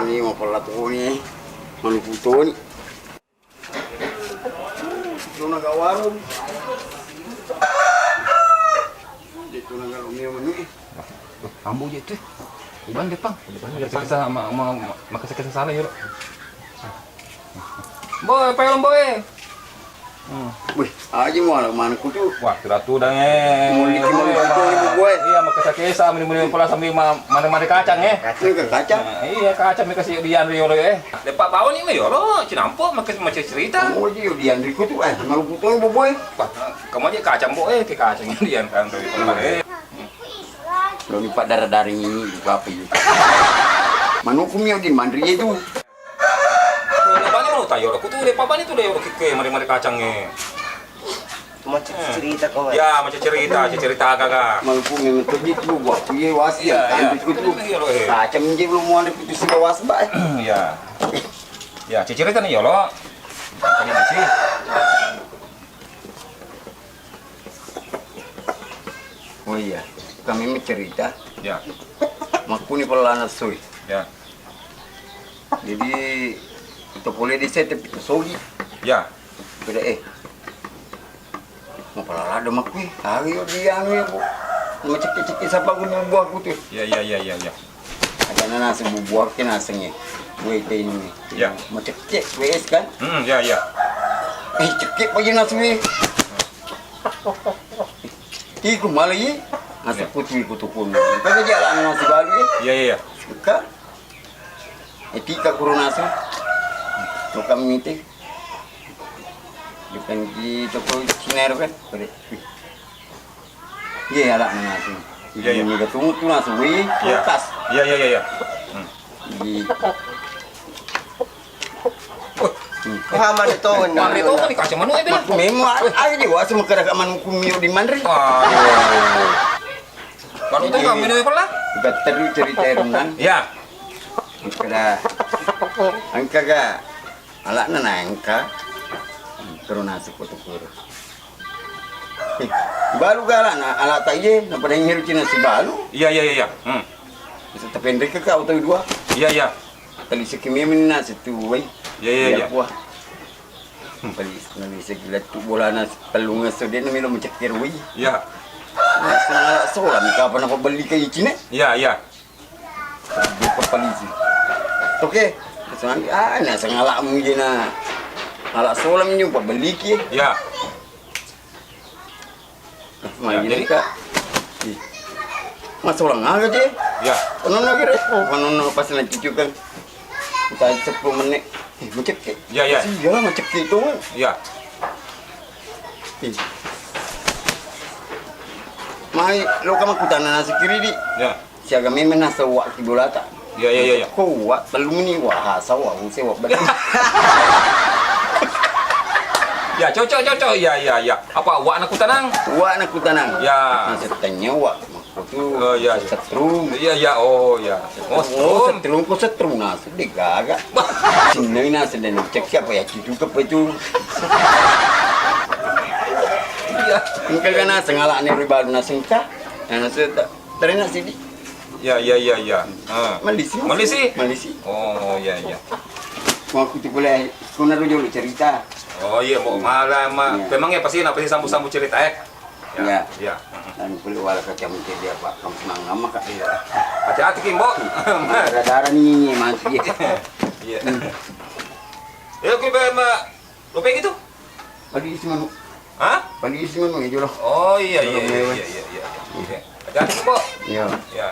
ni mapalat ko ni manuputon. Ito nagawarong. Dito nagalumiyo man ni. Ambo dito eh. Iban Depang. Kita makasakit sa sala yun. Boy, payong boy. Wih, aja mo alam mana ko tu. Wah, tu dah Muli mo ibu boy. Iya, makasakit sa muni pala sambil mana kacang Kacang ke kacang? Iya, kacang kasih dian riyo eh. Depak bau ni yo lo, cinampo macam cerita. Oh, dia dian riku tu maluputon ibu boy. Wah, kamu aja kacang boy, ke kacang dian kan dari kemarin. Lo lipat darah ini juga apa itu? Manukum yo di mandri itu. Bani mau tayo, aku tuh depak bani tuh deh ke mari kacangnya. Macam cerita kau. Ya, macam cerita kakak. Malukum yang terjadi tu buat dia wasi kan itu tu. Kacang je belum mau ada putus was ba. Ya. Ya, cerita nih yo lo. Ini masih. Oh iya, kami mencerita. Ya. Maku ni pelana soy. Ya. Jadi itu boleh diset tapi itu sogi. Ya. Beda mau pelala ada maku. Hari dia ni bu. Mau cekik siapa guna buah aku tu. Ya. Ada nasi buah ke nasinya. Gue ini. Ya. Mau cekik wes kan? Ya. Cekik aja nasi. Iku malah ye. Nasi putih kutupun. Kau jalan nasi baru ye. Ya. Suka. Etika kurunasi. Bukan minti. Bukan di toko Cina kan? Iya lah nasi. Ya. Ini ketemu tu nasi wei kulkas. Ya. Di. Pahaman itu. Mari tu kan kacang manu bilang. Memang ada juga semua kerja man kumio di mandri. Kalau tu kami ni pula. Kita terus cerita renang. Ya. Kada angka ga ala na angka pero nasi ko tukur balu gala na ala taye na padang hiru cina si balu Ya. bisa tapendek ke auto dua Ya. tali sekimi min nasi tu wai Ya. buah pali nani segilat tu bola nas pelunga so dia namilo mencekir wai Ya. nasa sola mi kapan apa beli kay cina Ya. buka polisi oke sekarang nasa ngalak mo yun na ngalak solam yung pabalik eh Ya. jadi ka masolang agad eh Ya. ano na kira ano na pas nagchuchukan tayo 10 menit macek eh Ya. iya macek itu kan Ya. mai lo ka makutana na sa kiri di Ya. siya kami nasa wak kibulata Ya. ko wak belum ni wak hasawa usi wak balik Ya, cocok. Ya. Apa wak nak kutanang? wak na kutanang Ya. nasa tanya wak makutu Oh, ya. setrum Ya. Oh, ya. Oh, setrum ko setrum na sedih gaga sinay na sa dan cek siapa ya itu ke itu Ya. Mungkin kan sengala ni ribalu na sengka nasa terena sini Ya. Malisi. Oh, ya. mau aku tu boleh kau nak rujuk cerita Oh iya, mau malah memang ya pasti sambung cerita Ya. Ya. dan perlu wala kacang mungkin dia pak kamu senang nama kak Iya. Hati-hati Kimbo. ada darah ni mati Iya. Ya, oke, Mbak. Lo pengen gitu? pagi isi manu Hah? pagi isi manu ya jodoh Oh iya. Hati-hati Kimbo. ya Ya.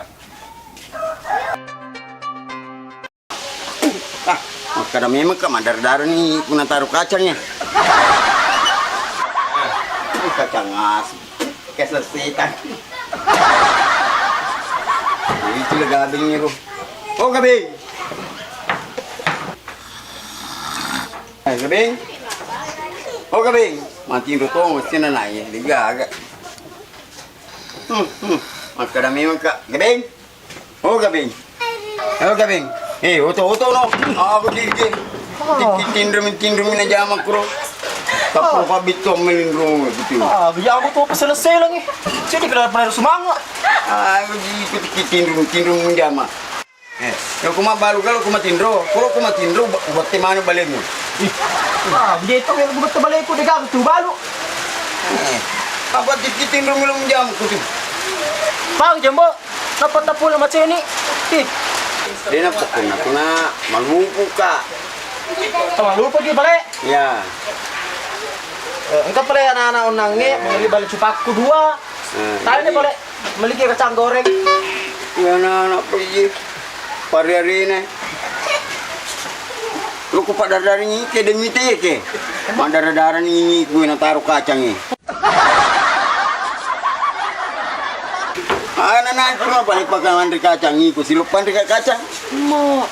kadang memang kak mandar-dar ni guna taruh kacangnya kacang as kayak selesai kan itu lah gabingnya lu oh gabing gabing oh gabing mati itu tuh mesti naik dia agak kadang memang kak gabing oh gabing oto no aku gigi tindrum na jamak bro tapos pabito melindrung gitu Biar aku tuh selesai lagi. Jadi kenapa pernah semangat? aku gigi tindrum jamak Kalau kuma balu kalau kuma tindro, buat timano balemu. Ah, begitu yang gue terbalik ko dekat tu balu. Apa dikit tindro ngelum jam kutu. Pang jembo, dapat tapul macam ni. Dia nak pukul nak kena malupu ka. Tama lupa pergi balik. Ya. Engkau balik anak-anak unang ni, beli balik cupaku dua. Tadi balik beli kacang goreng. Ya nak pergi. Hari-hari ni. Lu ko pada dari ni ke demi te ke. Mandara-dara ni gue nak taruh kacang ni. Anak-anak cuma balik pakai mandri kacang ni, ku silupan dekat kacang. Mo.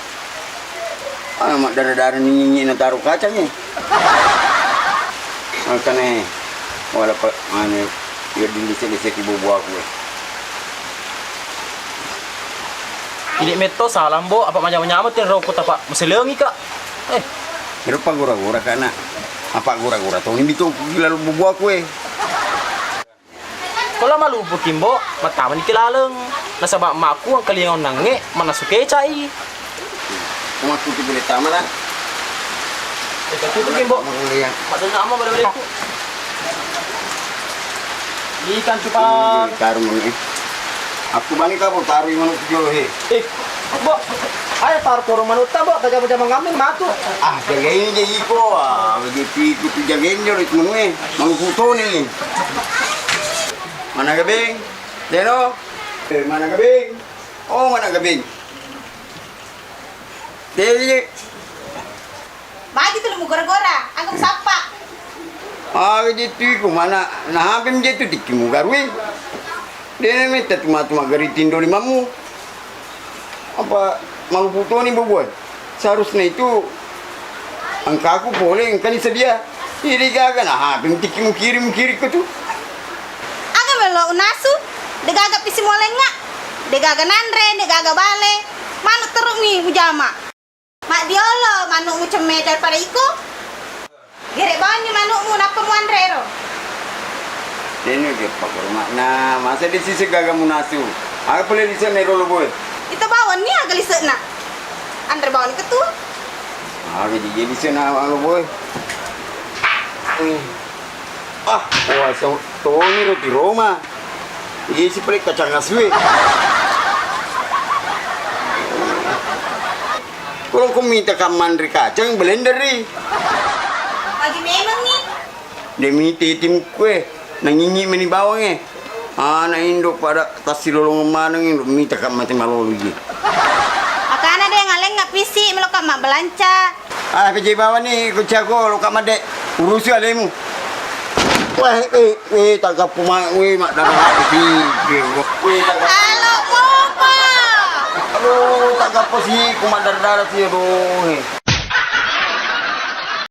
Mak darah-darah ni nak taruh kacang ni. Makanya walaupun mana dia dilisik-lisik ibu buah aku. Ini meto salam bo, apa macam-macam tin rokok apa mesti lengi kak. Kenapa gura-gura kana? Apa gura-gura tu ni bitu gila lu buah aku Kalau malu bukimbo, mata man kilaleng. Nasabak makku ang kalingon nange, mana suke cai. Cuma aku tu boleh tamat lah. Itu bukimbo. Boleh yang. Pada nama balik itu. Ikan cupang. Taruh mana? Aku bani kau taruh yang mana tu he. Bo, ayo taruh korong manuta bo, kerja-kerja mengambil matu. Jagain je iko begitu itu jagain je itu mana? Mau foto ni. Mana gabing? Deno? Mana gabing? Oh, mana gabing? Dewi. Bagi tu lu gora-gora, anggap sapa. Gitu ko mana nahabim je tu tikimu garwi. Dia minta cuma garitin doli mamu. Apa mau foto ni bubuan? Seharusnya itu angka aku boleh engkau ni sedia. Iri gaga nahabim tikimu kirim ko tu. Anggap melo unasu, degaga pisi molenga. Degaga nandre, degaga bale. Manuk teruk ni mujama. Mak diolo manukmu ceme daripada iko. Gerek banyak manukmu napa mu andrero. Ini dia pakai rumah. Nah, masa di sisi gagal munasu. Aku boleh di sana rolo boy. Itu bawon ni agak lisek nak. Andre bawon ke tu? Aku jadi di sana rolo boy. Wah, so ni roti Roma. Ini si pelik kacang asli. Kalau kau minta mandri kacang blender ni. Bagi memang ni. Demi tim kue. Nangingi meni bawang anak Indo pada tasi lolong mana ni minta kat mati malu lagi. Akan ada yang ngaleng ngap pisi melokat mak belanca. PJ bawang ni kucago lo kat madek urusi alemu. Wah, tak kapu mak mak dah hati. Halo papa. Aduh, tak kapu si kumat darah si aduh.